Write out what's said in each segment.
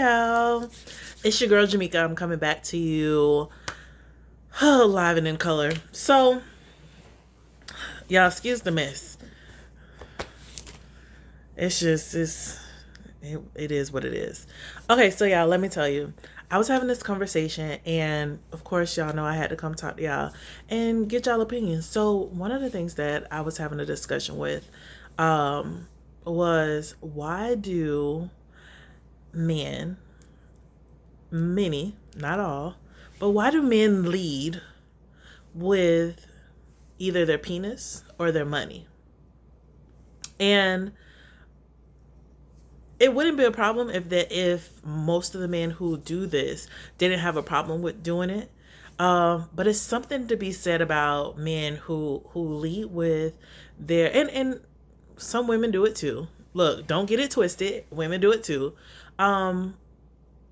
y'all. It's your girl Jamaica. I'm coming back to you live and in color. So, y'all, excuse the mess. It is what it is. Okay, so y'all, let me tell you. I was having this conversation, and of course, y'all know I had to come talk to y'all and get y'all opinions. So, one of the things that I was having a discussion with was why do men, many, not all, but why do men lead with either their penis or their money? And it wouldn't be a problem if most of the men who do this didn't have a problem with doing it. But it's something to be said about men who lead with their and some women do it too. Look, don't get it twisted. Women do it too. Um,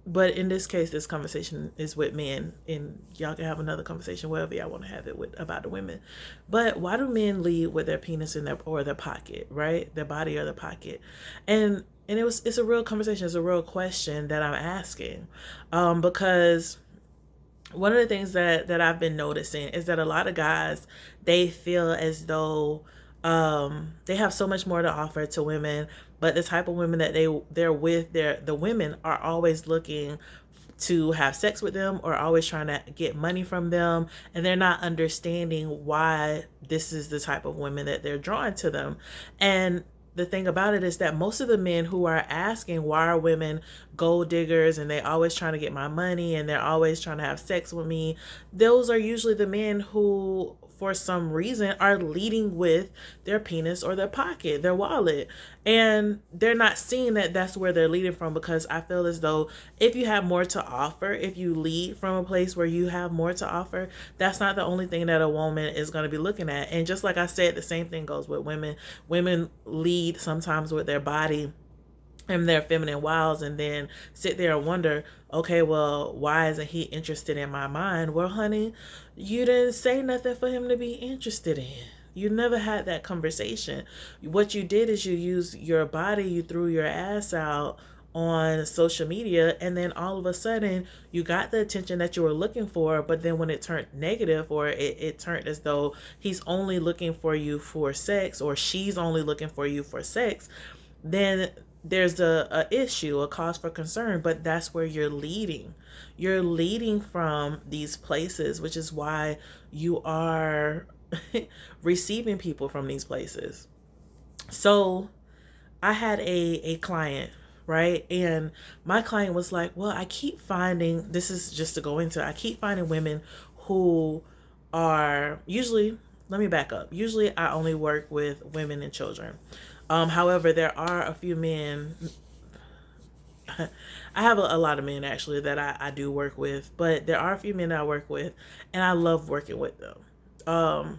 but in this case, this conversation is with men, and y'all can have another conversation wherever y'all want to have it with about the women. But why do men lead with their penis in their pocket, right? Their body or their pocket, and it's a real conversation. It's a real question that I'm asking, because one of the things that I've been noticing is that a lot of guys, they feel as though they have so much more to offer to women, but the type of women that they're with, the women are always looking to have sex with them or always trying to get money from them, and they're not understanding why this is the type of women that they're drawing to them. And the thing about it is that most of the men who are asking why are women gold diggers and they always trying to get my money and they're always trying to have sex with me, those are usually the men who for some reason are leading with their penis or their pocket, their wallet. And they're not seeing that that's where they're leading from, because I feel as though if you have more to offer, if you lead from a place where you have more to offer, that's not the only thing that a woman is going to be looking at. And just like I said, the same thing goes with women. Women lead sometimes with their body and their feminine wiles, and then sit there and wonder, okay, well, why isn't he interested in my mind? Well, honey, you didn't say nothing for him to be interested in. You never had that conversation. What you did is you used your body, you threw your ass out on social media, and then all of a sudden you got the attention that you were looking for. But then when it turned negative, or it turned as though he's only looking for you for sex, or she's only looking for you for sex, then there's a issue, a cause for concern. But that's where you're leading from these places, which is why you are receiving people from these places. So I had a client, right? And my client was like, well, I keep finding, this is just to go into, I keep finding women who are usually, let me back up. Usually I only work with women and children. However, there are a few men. I have a lot of men actually that I do work with, but there are a few men that I work with, and I love working with them.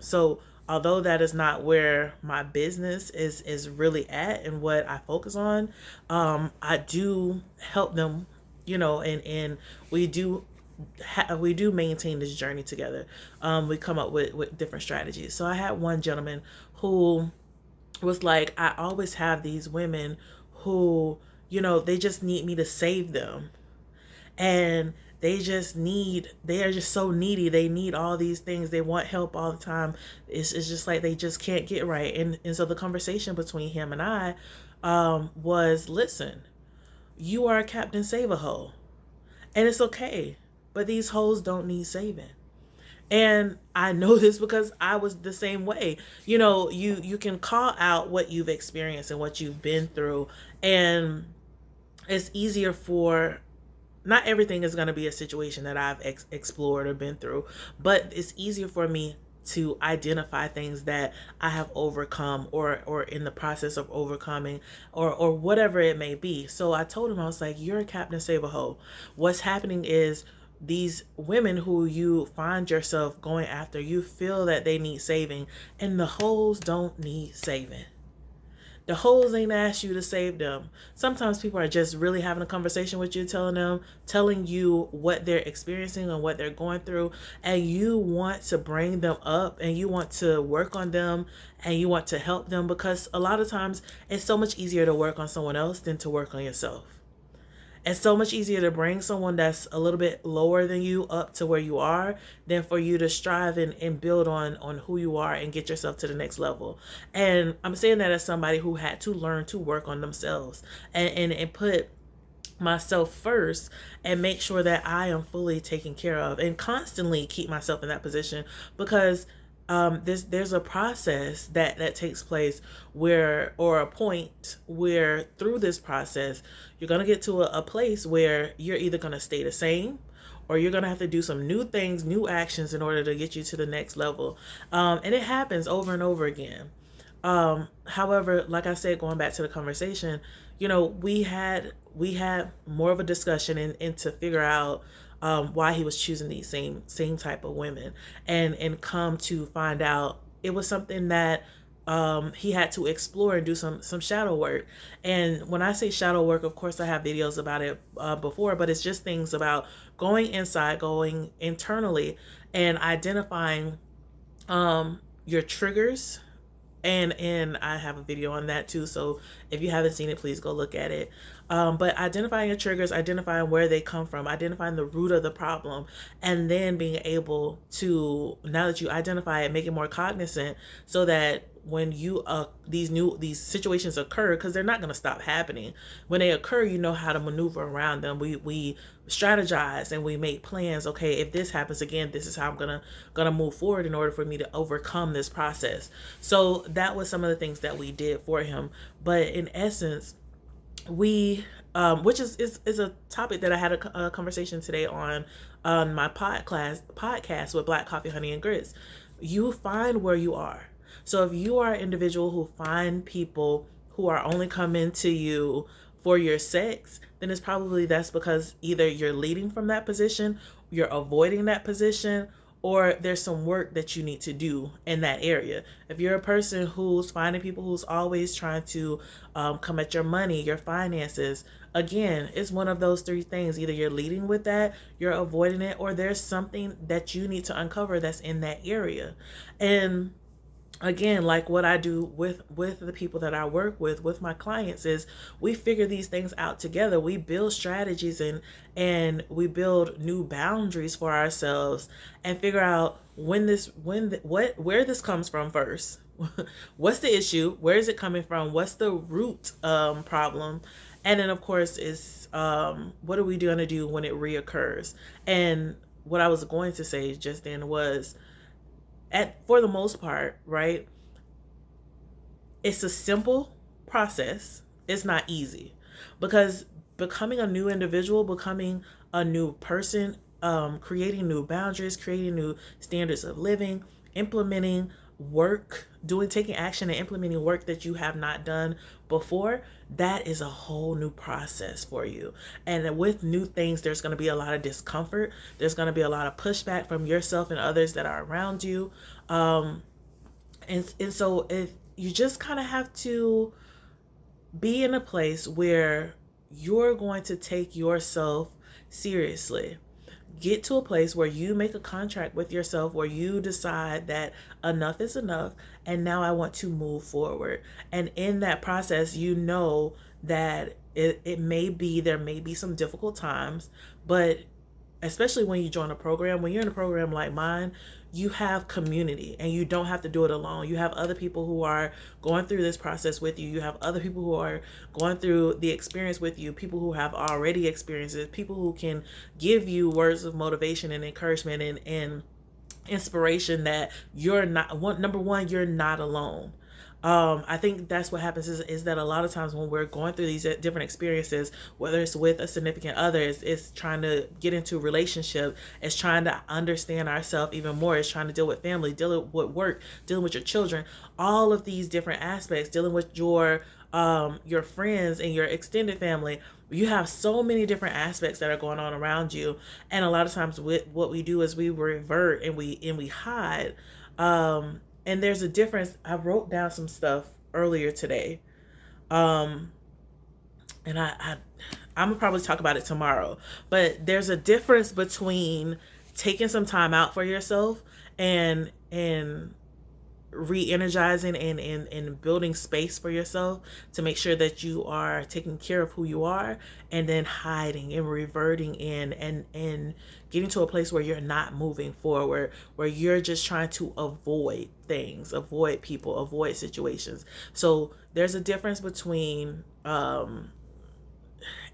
So although that is not where my business is really at and what I focus on, I do help them, and we do maintain this journey together. We come up with different strategies. So I had one gentleman who was like, I always have these women who, they just need me to save them. And they are just so needy. They need all these things. They want help all the time. It's just like they just can't get right. And so the conversation between him and I was, listen, you are a Captain Save-A-Ho. And it's okay. But these hoes don't need saving. And I know this because I was the same way. You can call out what you've experienced and what you've been through. And it's easier for, not everything is going to be a situation that I've explored or been through, but it's easier for me to identify things that I have overcome or in the process of overcoming, or whatever it may be. So I told him, I was like, you're a Captain Save-A-Ho. What's happening is these women who you find yourself going after, you feel that they need saving, and the hoes don't need saving. The hoes ain't asked you to save them. Sometimes people are just really having a conversation with you, telling you what they're experiencing and what they're going through, and you want to bring them up and you want to work on them and you want to help them, because a lot of times it's so much easier to work on someone else than to work on yourself. It's so much easier to bring someone that's a little bit lower than you up to where you are than for you to strive and build on who you are and get yourself to the next level. And I'm saying that as somebody who had to learn to work on themselves and put myself first and make sure that I am fully taken care of and constantly keep myself in that position, because there's a process that takes place where, or a point where through this process you're gonna get to a place where you're either gonna stay the same or you're gonna have to do some new things, new actions in order to get you to the next level. And it happens over and over again. However, like I said, going back to the conversation, we had more of a discussion and to figure out why he was choosing these same type of women, and come to find out it was something that he had to explore and do some shadow work. And when I say shadow work, of course, I have videos about it before, but it's just things about going inside, going internally, and identifying your triggers. And I have a video on that too, so if you haven't seen it, please go look at it. But identifying your triggers, identifying where they come from, identifying the root of the problem, and then being able to, now that you identify it, make it more cognizant, so that when you these situations occur, because they're not going to stop happening, when they occur, you know how to maneuver around them. We strategize and we make plans. Okay, if this happens again, this is how I'm gonna move forward in order for me to overcome this process. So that was some of the things that we did for him. But in essence, we which is a topic that I had a conversation today on my podcast with Black Coffee, Honey, and Grits. You find where you are. So if you are an individual who find people who are only coming to you for your sex, then it's probably that's because either you're leading from that position, you're avoiding that position, or there's some work that you need to do in that area. If you're a person who's finding people who's always trying to come at your money, your finances, again, it's one of those three things. Either you're leading with that, you're avoiding it, or there's something that you need to uncover that's in that area. And again, like what I do with the people that I work with my clients, is we figure these things out together. We build strategies and we build new boundaries for ourselves, and figure out where this comes from first. What's the issue? Where is it coming from? What's the root problem? And then of course is what are we going to do when it reoccurs? And what I was going to say just then was, for the most part, right? It's a simple process. It's not easy, because becoming a new individual, becoming a new person, creating new boundaries, creating new standards of living, implementing work, taking action and implementing work that you have not done before, that is a whole new process for you. And with new things, there's going to be a lot of discomfort. There's going to be a lot of pushback from yourself and others that are around you. And so if you just kind of have to be in a place where you're going to take yourself seriously. Get to a place where you make a contract with yourself, where you decide that enough is enough, and now I want to move forward. And in that process, you know that there may be some difficult times, but especially when you join a program, when you're in a program like mine, you have community and you don't have to do it alone. You have other people who are going through this process with you. You have other people who are going through the experience with you, people who have already experienced it, people who can give you words of motivation and encouragement and inspiration that you're not, number one, you're not alone. I think that's what happens is that a lot of times when we're going through these different experiences, whether it's with a significant other, it's trying to get into a relationship, it's trying to understand ourselves even more, it's trying to deal with family, dealing with work, dealing with your children, all of these different aspects, dealing with your friends and your extended family. You have so many different aspects that are going on around you, and a lot of times what we do is we revert and we hide. And there's a difference. I wrote down some stuff earlier today. And I'm gonna probably talk about it tomorrow. But there's a difference between taking some time out for yourself and re-energizing and building space for yourself to make sure that you are taking care of who you are, and then hiding and reverting in and getting to a place where you're not moving forward, where you're just trying to avoid things, avoid people, avoid situations. So there's a difference between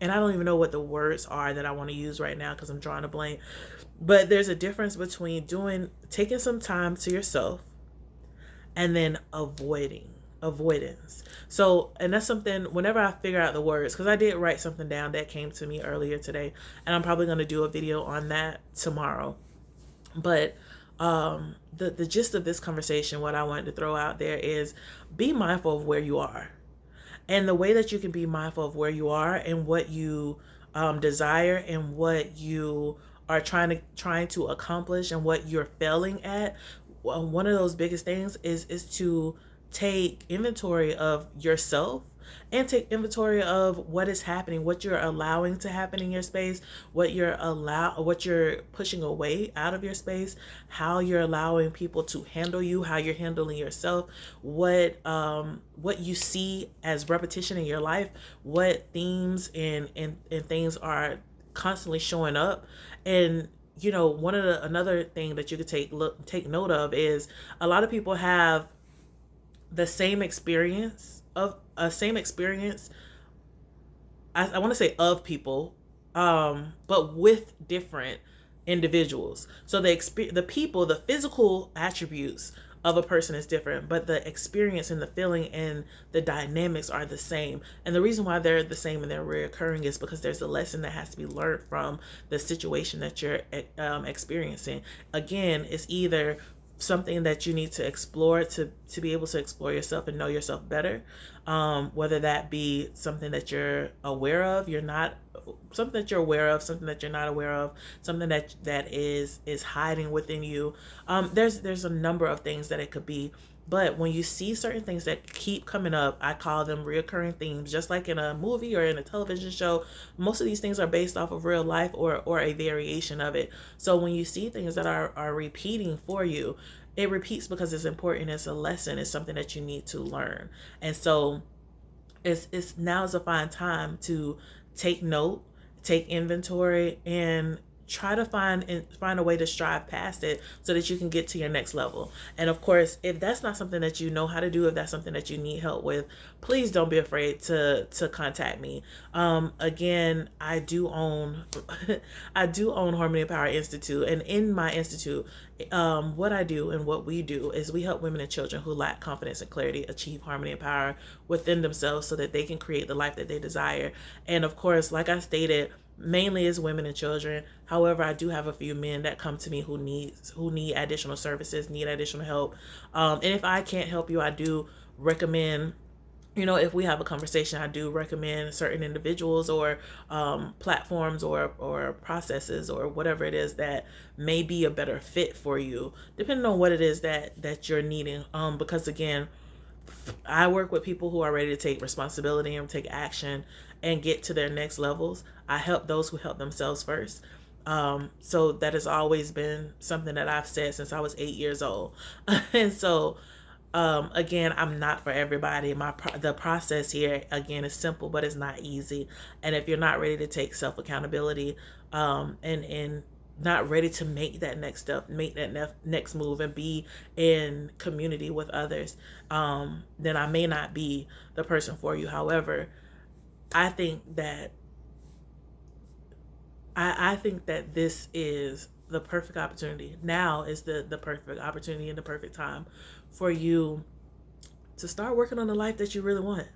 and I don't even know what the words are that I want to use right now because I'm drawing a blank. But there's a difference between taking some time to yourself and then avoidance. So, and that's something whenever I figure out the words, because I did write something down that came to me earlier today, and I'm probably going to do a video on that tomorrow. But the gist of this conversation, what I wanted to throw out there is be mindful of where you are. And the way that you can be mindful of where you are and what you desire and what you are trying to accomplish and what you're failing at, one of those biggest things is to take inventory of yourself and take inventory of what is happening, what you're allowing to happen in your space, what you're pushing away out of your space, how you're allowing people to handle you, how you're handling yourself, what you see as repetition in your life, what themes and things are constantly showing up. And another thing that you could take note of is a lot of people have the same experience of I want to say of people, but with different individuals. So the physical attributes of a person is different, but the experience and the feeling and the dynamics are the same. And the reason why they're the same and they're reoccurring is because there's a lesson that has to be learned from the situation that you're experiencing. Again, it's either something that you need to explore to be able to explore yourself and know yourself better, whether that be something that you're aware of, something that you're aware of, something that you're not aware of, something that is hiding within you. There's a number of things that it could be. But when you see certain things that keep coming up, I call them reoccurring themes. Just like in a movie or in a television show, most of these things are based off of real life or a variation of it. So when you see things that are repeating for you, it repeats because it's important. It's a lesson. It's something that you need to learn. And so it's now is a fine time to take note, take inventory, and try to find a way to strive past it so that you can get to your next level. And of course, if that's not something that you know how to do, if that's something that you need help with, please don't be afraid to contact me. Again, I do own Harmony and Power Institute, and in my institute, what I do and what we do is we help women and children who lack confidence and clarity achieve harmony and power within themselves so that they can create the life that they desire. And of course, like I stated, mainly is women and children. However, I do have a few men that come to me who need additional services, need additional help. And if I can't help you, I do recommend, if we have a conversation, I do recommend certain individuals or platforms or processes or whatever it is that may be a better fit for you, depending on what it is that you're needing. Because again, I work with people who are ready to take responsibility and take action and get to their next levels. I help those who help themselves first. So that has always been something that I've said since I was 8 years old. And so, again, I'm not for everybody. The process here, again, is simple, but it's not easy. And if you're not ready to take self-accountability, and not ready to make that next step, make that next move and be in community with others, then I may not be the person for you. However, I think that this is the perfect opportunity. Now is the perfect opportunity and the perfect time for you to start working on the life that you really want.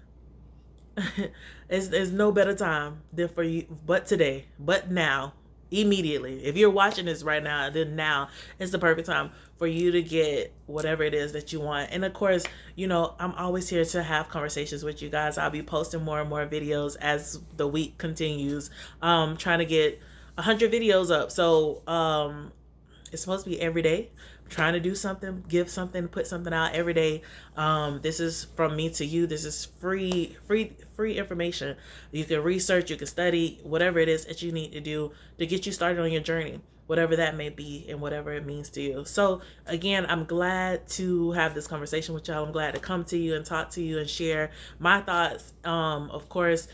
There's no better time than for you, but today, but now, immediately. If you're watching this right now, then now is the perfect time for you to get whatever it is that you want. And of course, I'm always here to have conversations with you guys. I'll be posting more and more videos as the week continues. Trying to get 100 videos up. So it's supposed to be every day trying to do something, give something, put something out every day. This is from me to you. This is free information. You can research, you can study, whatever it is that you need to do to get you started on your journey, whatever that may be and whatever it means to you. So again, I'm glad to have this conversation with y'all. I'm glad to come to you and talk to you and share my thoughts. Of course,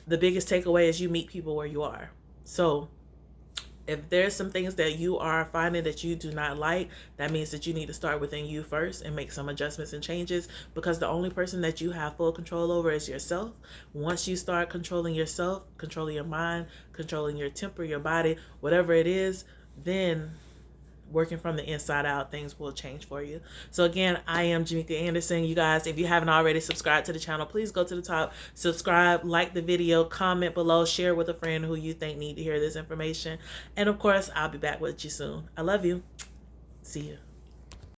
the biggest takeaway is you meet people where you are. So if there's some things that you are finding that you do not like, that means that you need to start within you first and make some adjustments and changes, because the only person that you have full control over is yourself. Once you start controlling yourself, controlling your mind, controlling your temper, your body, whatever it is, then working from the inside out, things will change for you. So again, I am Jamika Anderson. You guys, if you haven't already subscribed to the channel, please go to the top, subscribe, like the video, comment below, share with a friend who you think need to hear this information. And of course, I'll be back with you soon. I love you. See you.